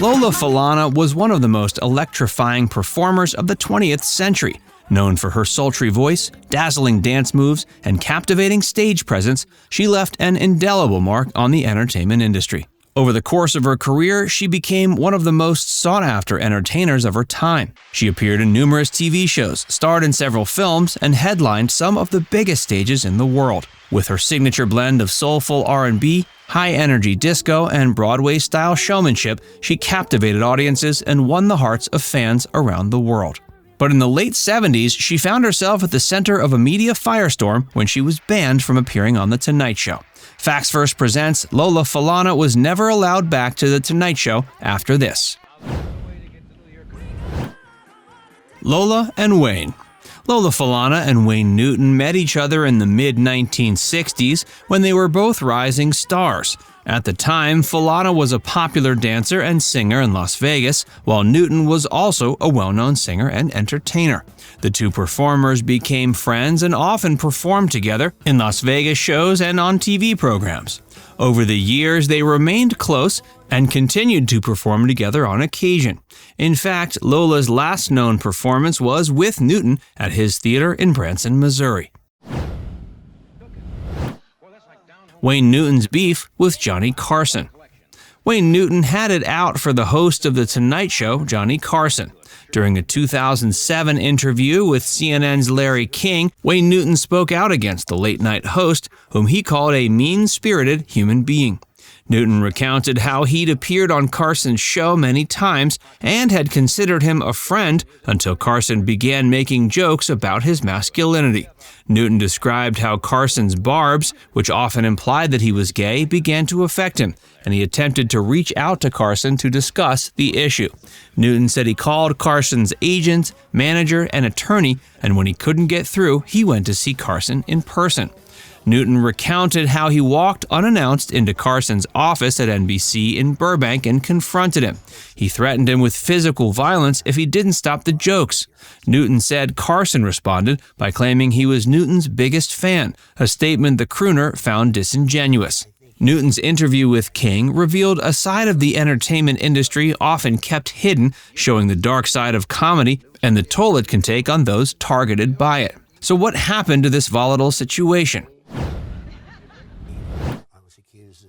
Lola Falana was one of the most electrifying performers of the 20th century. Known for her sultry voice, dazzling dance moves, and captivating stage presence, she left an indelible mark on the entertainment industry. Over the course of her career, she became one of the most sought-after entertainers of her time. She appeared in numerous TV shows, starred in several films, and headlined some of the biggest stages in the world. With her signature blend of soulful R&B, high-energy disco, and Broadway-style showmanship, she captivated audiences and won the hearts of fans around the world. But in the late 70s, she found herself at the center of a media firestorm when she was banned from appearing on The Tonight Show. Facts First presents Lola Falana was never allowed back to The Tonight Show after this. Lola and Wayne. Lola Falana and Wayne Newton met each other in the mid-1960s when they were both rising stars. At the time, Falana was a popular dancer and singer in Las Vegas, while Newton was also a well-known singer and entertainer. The two performers became friends and often performed together in Las Vegas shows and on TV programs. Over the years, they remained close and continued to perform together on occasion. In fact, Lola's last known performance was with Newton at his theater in Branson, Missouri. Wayne Newton's beef with Johnny Carson. Wayne Newton had it out for the host of The Tonight Show, Johnny Carson. During a 2007 interview with CNN's Larry King, Wayne Newton spoke out against the late-night host, whom he called a mean-spirited human being. Newton recounted how he'd appeared on Carson's show many times and had considered him a friend until Carson began making jokes about his masculinity. Newton described how Carson's barbs, which often implied that he was gay, began to affect him, and he attempted to reach out to Carson to discuss the issue. Newton said he called Carson's agent, manager, and attorney, and when he couldn't get through, he went to see Carson in person. Newton recounted how he walked unannounced into Carson's office at NBC in Burbank and confronted him. He threatened him with physical violence if he didn't stop the jokes. Newton said Carson responded by claiming he was Newton's biggest fan, a statement the crooner found disingenuous. Newton's interview with King revealed a side of the entertainment industry often kept hidden, showing the dark side of comedy and the toll it can take on those targeted by it. So what happened to this volatile situation?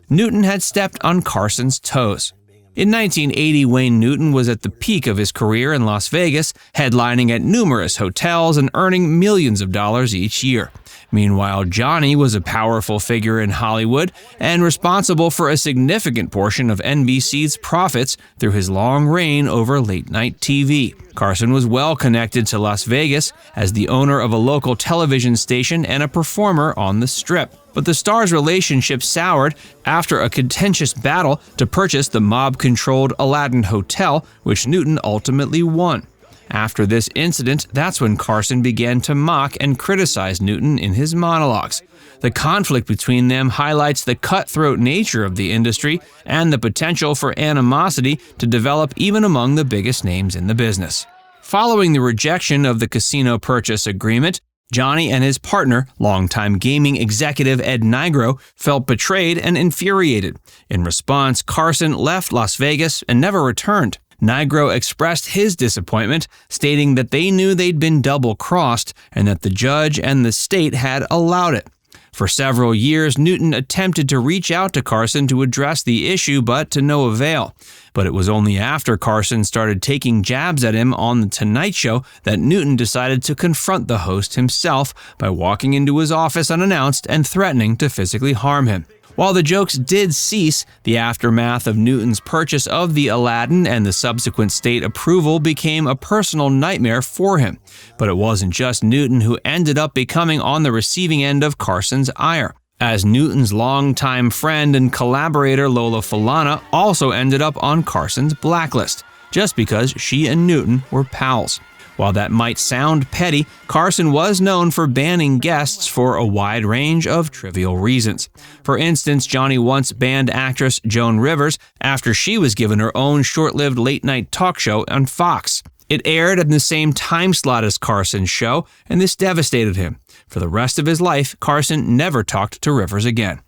Newton had stepped on Carson's toes. In 1980, Wayne Newton was at the peak of his career in Las Vegas, headlining at numerous hotels and earning millions of dollars each year. Meanwhile, Johnny was a powerful figure in Hollywood and responsible for a significant portion of NBC's profits through his long reign over late-night TV. Carson was well connected to Las Vegas as the owner of a local television station and a performer on the Strip. But the stars' relationship soured after a contentious battle to purchase the mob-controlled Aladdin Hotel, which Newton ultimately won. After this incident, that's when Carson began to mock and criticize Newton in his monologues. The conflict between them highlights the cutthroat nature of the industry and the potential for animosity to develop even among the biggest names in the business. Following the rejection of the casino purchase agreement, Johnny and his partner, longtime gaming executive Ed Nigro, felt betrayed and infuriated. In response, Carson left Las Vegas and never returned. Nigro expressed his disappointment, stating that they knew they'd been double-crossed and that the judge and the state had allowed it. For several years, Newton attempted to reach out to Carson to address the issue, but to no avail. But it was only after Carson started taking jabs at him on The Tonight Show that Newton decided to confront the host himself by walking into his office unannounced and threatening to physically harm him. While the jokes did cease, the aftermath of Newton's purchase of the Aladdin and the subsequent state approval became a personal nightmare for him. But it wasn't just Newton who ended up becoming on the receiving end of Carson's ire, as Newton's longtime friend and collaborator Lola Falana also ended up on Carson's blacklist, just because she and Newton were pals. While that might sound petty, Carson was known for banning guests for a wide range of trivial reasons. For instance, Johnny once banned actress Joan Rivers after she was given her own short-lived late-night talk show on Fox. It aired in the same time slot as Carson's show, and this devastated him. For the rest of his life, Carson never talked to Rivers again.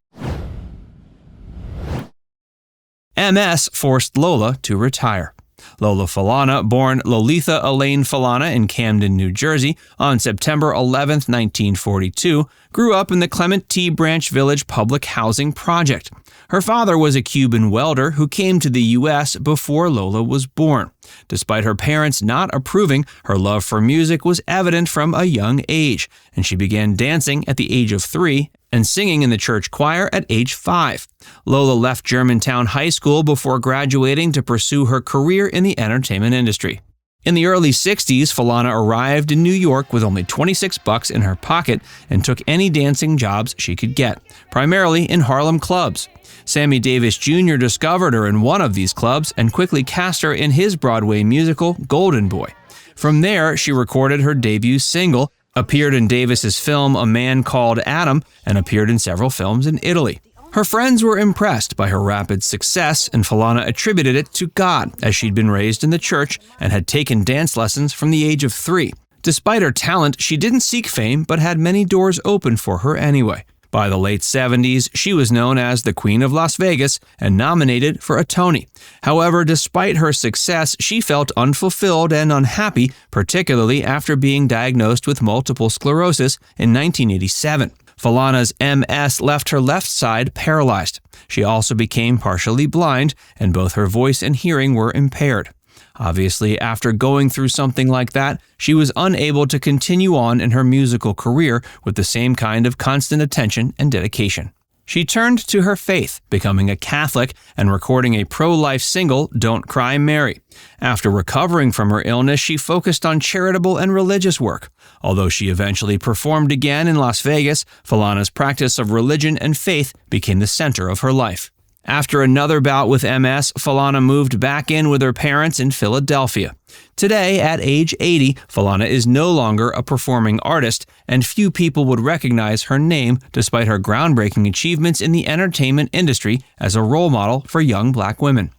MS forced Lola to retire. Lola Falana, born Lolitha Elaine Falana in Camden, New Jersey, on September 11, 1942, grew up in the Clement T. Branch Village Public Housing Project. Her father was a Cuban welder who came to the U.S. before Lola was born. Despite her parents not approving, her love for music was evident from a young age, and she began dancing at the age of 3 and singing in the church choir at age 5. Lola left Germantown High School before graduating to pursue her career in the entertainment industry. In the early 60s, Falana arrived in New York with only $26 in her pocket and took any dancing jobs she could get, primarily in Harlem clubs. Sammy Davis Jr. discovered her in one of these clubs and quickly cast her in his Broadway musical, Golden Boy. From there, she recorded her debut single, appeared in Davis's film A Man Called Adam, and appeared in several films in Italy. Her friends were impressed by her rapid success, and Falana attributed it to God, as she'd been raised in the church and had taken dance lessons from the age of 3. Despite her talent, she didn't seek fame but had many doors open for her anyway. By the late 70s, she was known as the Queen of Las Vegas and nominated for a Tony. However, despite her success, she felt unfulfilled and unhappy, particularly after being diagnosed with multiple sclerosis in 1987. Falana's MS left her left side paralyzed. She also became partially blind, and both her voice and hearing were impaired. Obviously, after going through something like that, she was unable to continue on in her musical career with the same kind of constant attention and dedication. She turned to her faith, becoming a Catholic and recording a pro-life single, Don't Cry Mary. After recovering from her illness, she focused on charitable and religious work. Although she eventually performed again in Las Vegas, Falana's practice of religion and faith became the center of her life. After another bout with MS, Falana moved back in with her parents in Philadelphia. Today, at age 80, Falana is no longer a performing artist, and few people would recognize her name despite her groundbreaking achievements in the entertainment industry as a role model for young black women.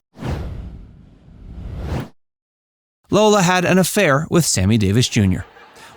Lola had an affair with Sammy Davis Jr.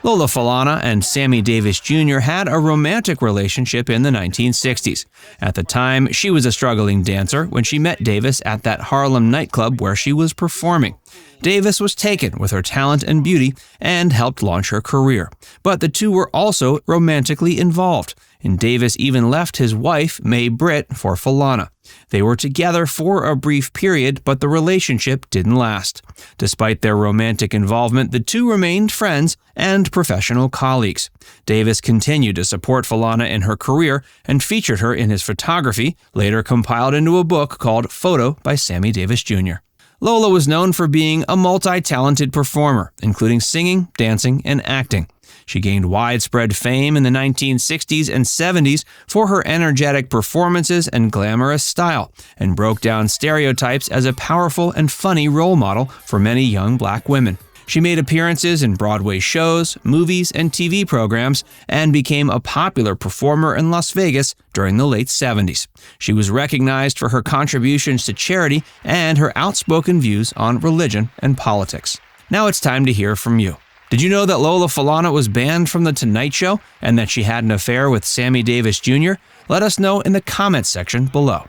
Lola Falana and Sammy Davis Jr. had a romantic relationship in the 1960s. At the time, she was a struggling dancer when she met Davis at that Harlem nightclub where she was performing. Davis was taken with her talent and beauty and helped launch her career. But the two were also romantically involved, and Davis even left his wife, Mae Britt, for Falana. They were together for a brief period, but the relationship didn't last. Despite their romantic involvement, the two remained friends and professional colleagues. Davis continued to support Falana in her career and featured her in his photography, later compiled into a book called Photo by Sammy Davis Jr. Lola was known for being a multi-talented performer, including singing, dancing, and acting. She gained widespread fame in the 1960s and 70s for her energetic performances and glamorous style, and broke down stereotypes as a powerful and funny role model for many young black women. She made appearances in Broadway shows, movies, and TV programs, and became a popular performer in Las Vegas during the late 70s. She was recognized for her contributions to charity and her outspoken views on religion and politics. Now it's time to hear from you. Did you know that Lola Falana was banned from The Tonight Show and that she had an affair with Sammy Davis Jr.? Let us know in the comments section below.